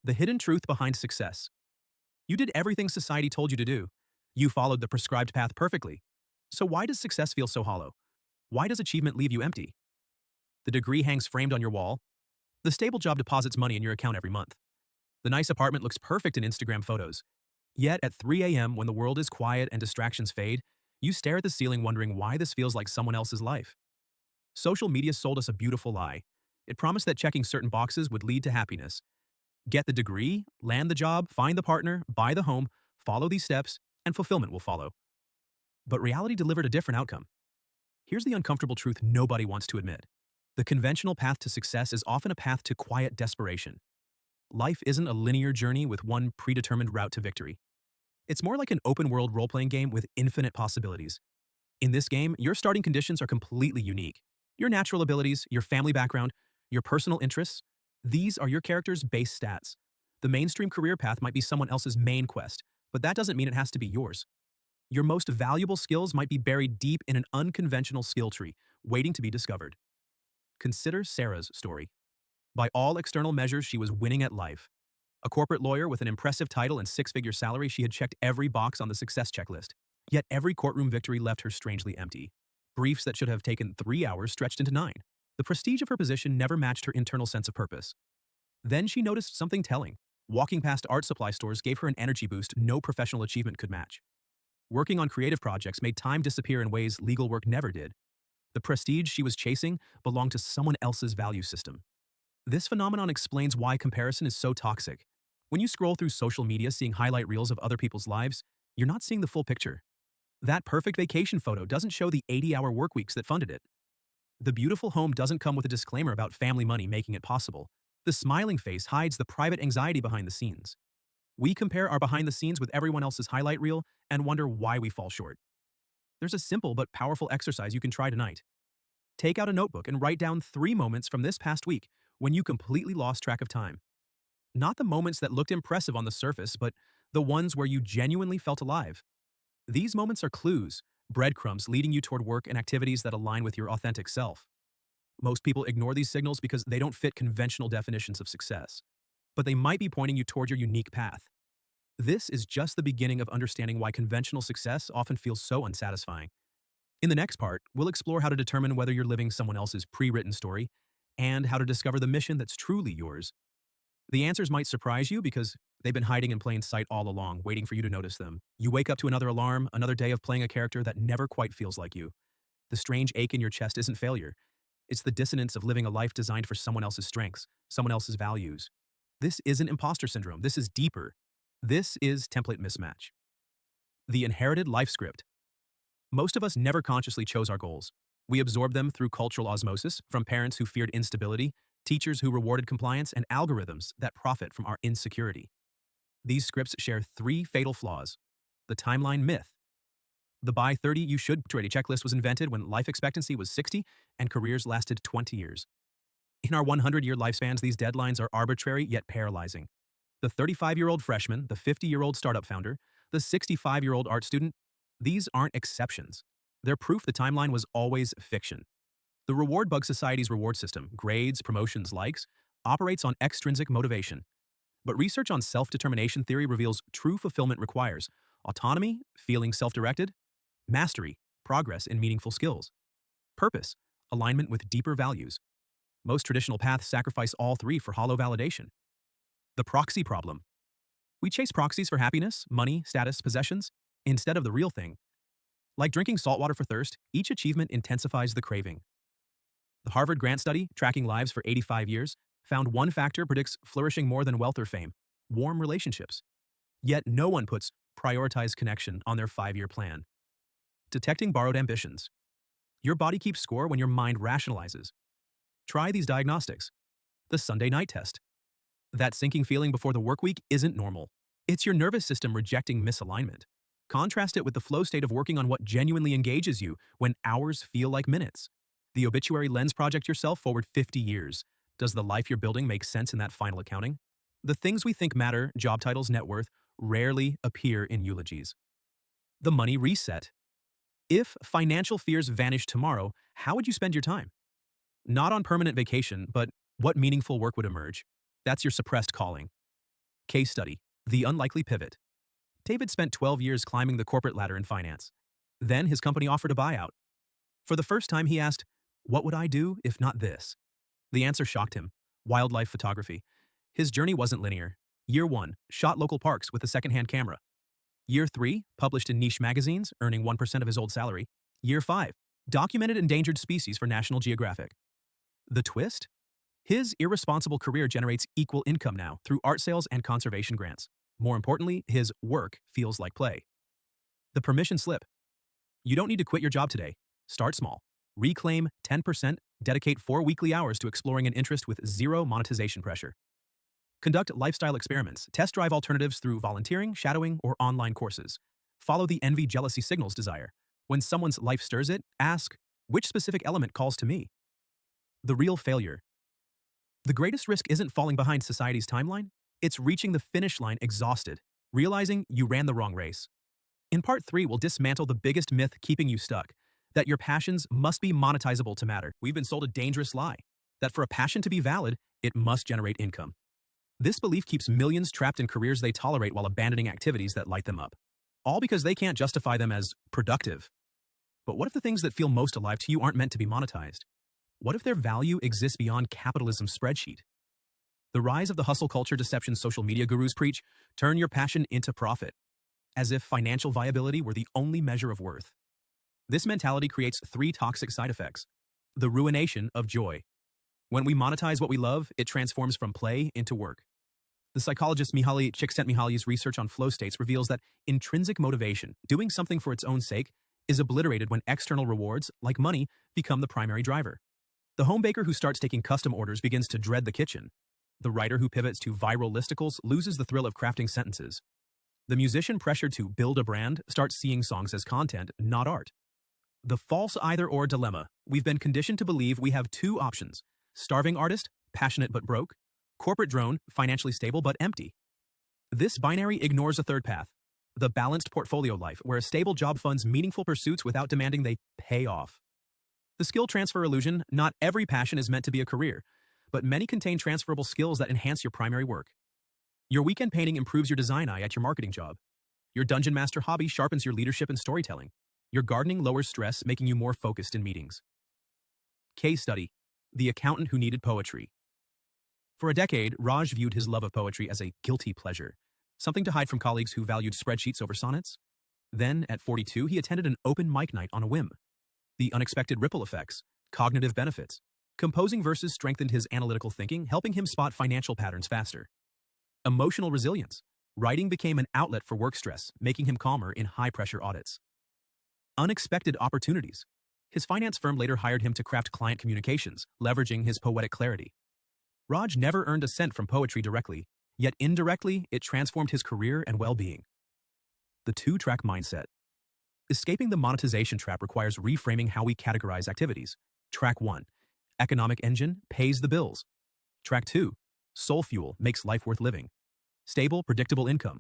The hidden truth behind success. You did everything society told you to do. You followed the prescribed path perfectly. So why does success feel so hollow? Why does achievement leave you empty? The degree hangs framed on your wall. The stable job deposits money in your account every month. The nice apartment looks perfect in Instagram photos. Yet at 3 a.m., when the world is quiet and distractions fade, you stare at the ceiling wondering why this feels like someone else's life. Social media sold us a beautiful lie. It promised that checking certain boxes would lead to happiness. Get the degree, land the job, find the partner, buy the home, follow these steps, and fulfillment will follow. But reality delivered a different outcome. Here's the uncomfortable truth nobody wants to admit. The conventional path to success is often a path to quiet desperation. Life isn't a linear journey with one predetermined route to victory. It's more like an open-world role-playing game with infinite possibilities. In this game, your starting conditions are completely unique. Your natural abilities, your family background, your personal interests, these are your character's base stats. The mainstream career path might be someone else's main quest, but that doesn't mean it has to be yours. Your most valuable skills might be buried deep in an unconventional skill tree, waiting to be discovered. Consider Sarah's story. By all external measures, she was winning at life. A corporate lawyer with an impressive title and six-figure salary, she had checked every box on the success checklist. Yet every courtroom victory left her strangely empty. Briefs that should have taken 3 hours stretched into 9. The prestige of her position never matched her internal sense of purpose. Then she noticed something telling. Walking past art supply stores gave her an energy boost no professional achievement could match. Working on creative projects made time disappear in ways legal work never did. The prestige she was chasing belonged to someone else's value system. This phenomenon explains why comparison is so toxic. When you scroll through social media seeing highlight reels of other people's lives, you're not seeing the full picture. That perfect vacation photo doesn't show the 80-hour work weeks that funded it. The beautiful home doesn't come with a disclaimer about family money making it possible. The smiling face hides the private anxiety behind the scenes. We compare our behind the scenes with everyone else's highlight reel and wonder why we fall short. There's a simple but powerful exercise you can try tonight. Take out a notebook and write down 3 moments from this past week when you completely lost track of time. Not the moments that looked impressive on the surface, but the ones where you genuinely felt alive. These moments are clues, breadcrumbs leading you toward work and activities that align with your authentic self. Most people ignore these signals because they don't fit conventional definitions of success, but they might be pointing you toward your unique path. This is just the beginning of understanding why conventional success often feels so unsatisfying. In the next part, we'll explore how to determine whether you're living someone else's pre-written story and how to discover the mission that's truly yours. The answers might surprise you because they've been hiding in plain sight all along, waiting for you to notice them. You wake up to another alarm, another day of playing a character that never quite feels like you. The strange ache in your chest isn't failure. It's the dissonance of living a life designed for someone else's strengths, someone else's values. This isn't imposter syndrome. This is deeper. This is template mismatch. The inherited life script. Most of us never consciously chose our goals. We absorbed them through cultural osmosis, from parents who feared instability, teachers who rewarded compliance, and algorithms that profit from our insecurity. These scripts share 3 fatal flaws. The timeline myth. The by 30 you should trade checklist was invented when life expectancy was 60 and careers lasted 20 years. In our 100-year lifespans, these deadlines are arbitrary yet paralyzing. The 35-year-old freshman, the 50-year-old startup founder, the 65-year-old art student, these aren't exceptions. They're proof the timeline was always fiction. The reward bug society's reward system, grades, promotions, likes, operates on extrinsic motivation. But research on self-determination theory reveals true fulfillment requires autonomy, feeling self-directed, mastery, progress in meaningful skills, purpose, alignment with deeper values. Most traditional paths sacrifice all 3 for hollow validation. The proxy problem. We chase proxies for happiness, money, status, possessions, instead of the real thing. Like drinking salt water for thirst, each achievement intensifies the craving. The Harvard Grant study, tracking lives for 85 years, found one factor predicts flourishing more than wealth or fame: warm relationships. Yet no one puts prioritized connection on their 5-year plan. Detecting borrowed ambitions. Your body keeps score when your mind rationalizes. Try these diagnostics. The Sunday night test. That sinking feeling before the work week isn't normal. It's your nervous system rejecting misalignment. Contrast it with the flow state of working on what genuinely engages you when hours feel like minutes. The obituary lens project yourself forward 50 years. Does the life you're building make sense in that final accounting? The things we think matter, job titles, net worth, rarely appear in eulogies. The money reset. If financial fears vanished tomorrow, how would you spend your time? Not on permanent vacation, but what meaningful work would emerge? That's your suppressed calling. Case study: the unlikely pivot. David spent 12 years climbing the corporate ladder in finance. Then his company offered a buyout. For the first time, he asked, "What would I do if not this?" The answer shocked him: wildlife photography. His journey wasn't linear. Year 1, shot local parks with a secondhand camera. Year 3, published in niche magazines, earning 1% of his old salary. Year 5, documented endangered species for National Geographic. The twist? His irresponsible career generates equal income now through art sales and conservation grants. More importantly, his work feels like play. The permission slip. You don't need to quit your job today. Start small. Reclaim 10%, dedicate 4 weekly hours to exploring an interest with zero monetization pressure. Conduct lifestyle experiments. Test drive alternatives through volunteering, shadowing, or online courses. Follow the envy, jealousy signals desire. When someone's life stirs it, ask, which specific element calls to me? The real failure. The greatest risk isn't falling behind society's timeline, it's reaching the finish line exhausted, realizing you ran the wrong race. In part 3, we'll dismantle the biggest myth keeping you stuck, that your passions must be monetizable to matter. We've been sold a dangerous lie, that for a passion to be valid, it must generate income. This belief keeps millions trapped in careers they tolerate while abandoning activities that light them up. All because they can't justify them as productive. But what if the things that feel most alive to you aren't meant to be monetized? What if their value exists beyond capitalism's spreadsheet? The rise of the hustle culture deception social media gurus preach, turn your passion into profit, as if financial viability were the only measure of worth. This mentality creates 3 toxic side effects. The ruination of joy. When we monetize what we love, it transforms from play into work. The psychologist Mihaly Csikszentmihalyi's research on flow states reveals that intrinsic motivation, doing something for its own sake, is obliterated when external rewards, like money, become the primary driver. The home baker who starts taking custom orders begins to dread the kitchen. The writer who pivots to viral listicles loses the thrill of crafting sentences. The musician pressured to build a brand starts seeing songs as content, not art. The false either-or dilemma. We've been conditioned to believe we have 2 options: starving artist, passionate but broke; corporate drone, financially stable but empty. This binary ignores a third path: the balanced portfolio life, where a stable job funds meaningful pursuits without demanding they pay off. The skill transfer illusion. Not every passion is meant to be a career, but many contain transferable skills that enhance your primary work. Your weekend painting improves your design eye at your marketing job. Your dungeon master hobby sharpens your leadership and storytelling. Your gardening lowers stress, making you more focused in meetings. Case study: the accountant who needed poetry. For a decade, Raj viewed his love of poetry as a guilty pleasure, something to hide from colleagues who valued spreadsheets over sonnets. Then, at 42, he attended an open mic night on a whim. The unexpected ripple effects, cognitive benefits. Composing verses strengthened his analytical thinking, helping him spot financial patterns faster. Emotional resilience. Writing became an outlet for work stress, making him calmer in high-pressure audits. Unexpected opportunities. His finance firm later hired him to craft client communications, leveraging his poetic clarity. Raj never earned a cent from poetry directly, yet indirectly, it transformed his career and well-being. The 2-track mindset. Escaping the monetization trap requires reframing how we categorize activities. Track 1. Economic engine pays the bills. Track 2. Soul fuel makes life worth living. Stable, predictable income.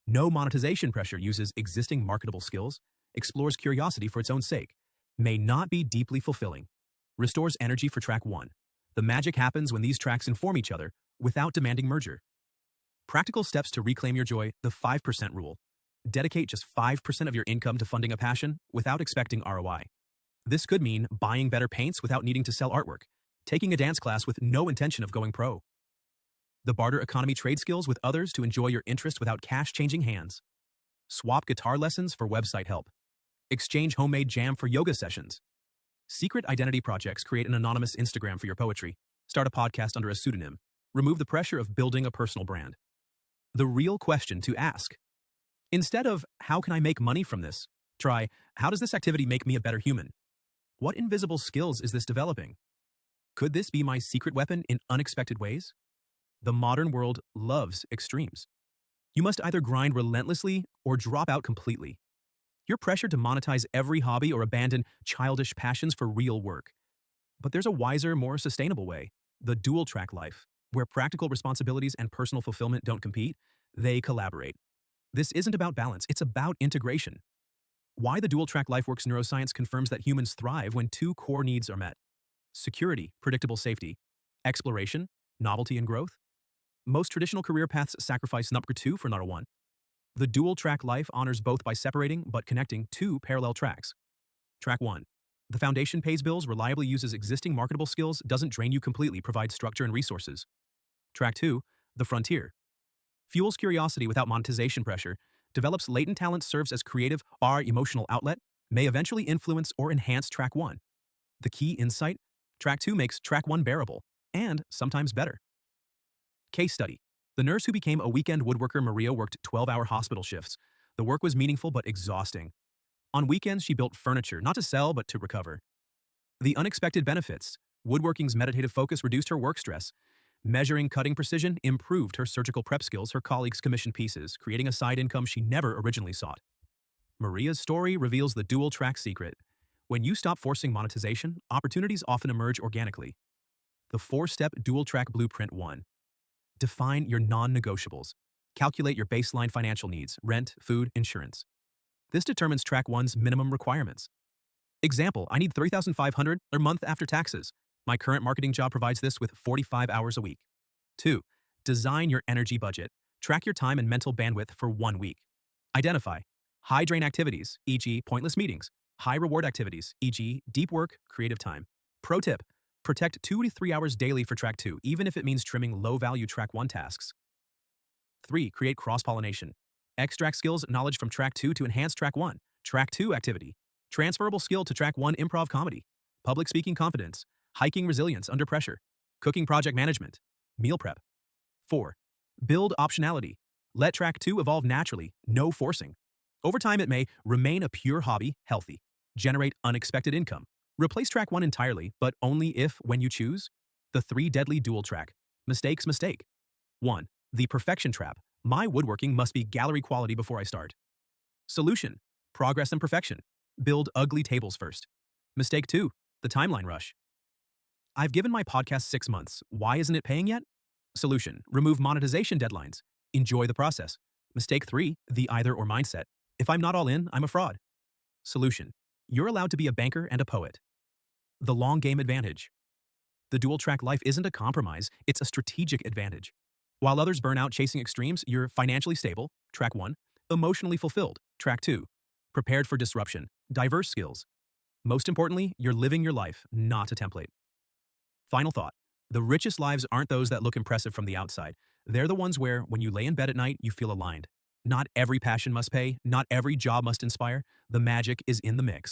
No monetization pressure, uses existing marketable skills, explores curiosity for its own sake, may not be deeply fulfilling. Restores energy for track 1. The magic happens when these tracks inform each other without demanding merger. Practical steps to reclaim your joy: the 5% rule. Dedicate just 5% of your income to funding a passion without expecting ROI. This could mean buying better paints without needing to sell artwork, taking a dance class with no intention of going pro. The barter economy: trade skills with others to enjoy your interest without cash changing hands. Swap guitar lessons for website help. Exchange homemade jam for yoga sessions. Secret identity projects: create an anonymous Instagram for your poetry. Start a podcast under a pseudonym. Remove the pressure of building a personal brand. The real question to ask: instead of, how can I make money from this? Try, how does this activity make me a better human? What invisible skills is this developing? Could this be my secret weapon in unexpected ways? The modern world loves extremes. You must either grind relentlessly or drop out completely. You're pressured to monetize every hobby or abandon childish passions for real work. But there's a wiser, more sustainable way: the dual-track life, where practical responsibilities and personal fulfillment don't compete, they collaborate. This isn't about balance, it's about integration. Why the dual-track life works: neuroscience confirms that humans thrive when 2 core needs are met: security, predictable safety; exploration, novelty and growth. Most traditional career paths sacrifice number 2 for number 1. The dual-track life honors both by separating but connecting two parallel tracks. Track 1. The foundation pays bills, reliably uses existing marketable skills, doesn't drain you completely, provides structure and resources. Track 2. The frontier. Fuels curiosity without monetization pressure, develops latent talent, serves as creative or emotional outlet, may eventually influence or enhance Track 1. The key insight? Track 2 makes Track 1 bearable, and sometimes better. Case study. The nurse who became a weekend woodworker, Maria, worked 12-hour hospital shifts. The work was meaningful but exhausting. On weekends, she built furniture, not to sell but to recover. The unexpected benefits. Woodworking's meditative focus reduced her work stress. Measuring cutting precision improved her surgical prep skills. Her colleagues commissioned pieces, creating a side income she never originally sought. Maria's story reveals the dual-track secret. When you stop forcing monetization, opportunities often emerge organically. The 4-step dual-track blueprint. 1. Define your non-negotiables. Calculate your baseline financial needs: rent, food, insurance. This determines Track 1's minimum requirements. Example, I need $3,500 a month after taxes. My current marketing job provides this with 45 hours a week. 2. Design your energy budget. Track your time and mental bandwidth for 1 week. Identify high-drain activities, e.g. pointless meetings, high-reward activities, e.g. deep work, creative time. Pro tip, protect 2 to 3 hours daily for Track 2, even if it means trimming low-value Track 1 tasks. 3. Create cross-pollination. Extract skills, knowledge from Track 2 to enhance Track 1. Track 2 activity. Transferable skill to Track 1: improv comedy, public speaking confidence, hiking resilience under pressure, cooking project management, meal prep. 4. Build optionality. Let Track 2 evolve naturally, no forcing. Over time, it may remain a pure hobby, healthy, generate unexpected income. Replace Track 1 entirely, but only if, when you choose. The 3 deadly dual track mistakes. Mistake 1. The perfection trap. My woodworking must be gallery quality before I start. Solution: progress and perfection. Build ugly tables first. Mistake 2. The timeline rush. I've given my podcast 6 months. Why isn't it paying yet? Solution: remove monetization deadlines. Enjoy the process. Mistake 3. The either-or mindset. If I'm not all in, I'm a fraud. Solution: you're allowed to be a banker and a poet. The long game advantage. The dual-track life isn't a compromise, it's a strategic advantage. While others burn out chasing extremes, you're financially stable, Track 1, emotionally fulfilled, Track 2, prepared for disruption, diverse skills. Most importantly, you're living your life, not a template. Final thought. The richest lives aren't those that look impressive from the outside. They're the ones where, when you lay in bed at night, you feel aligned. Not every passion must pay, not every job must inspire. The magic is in the mix.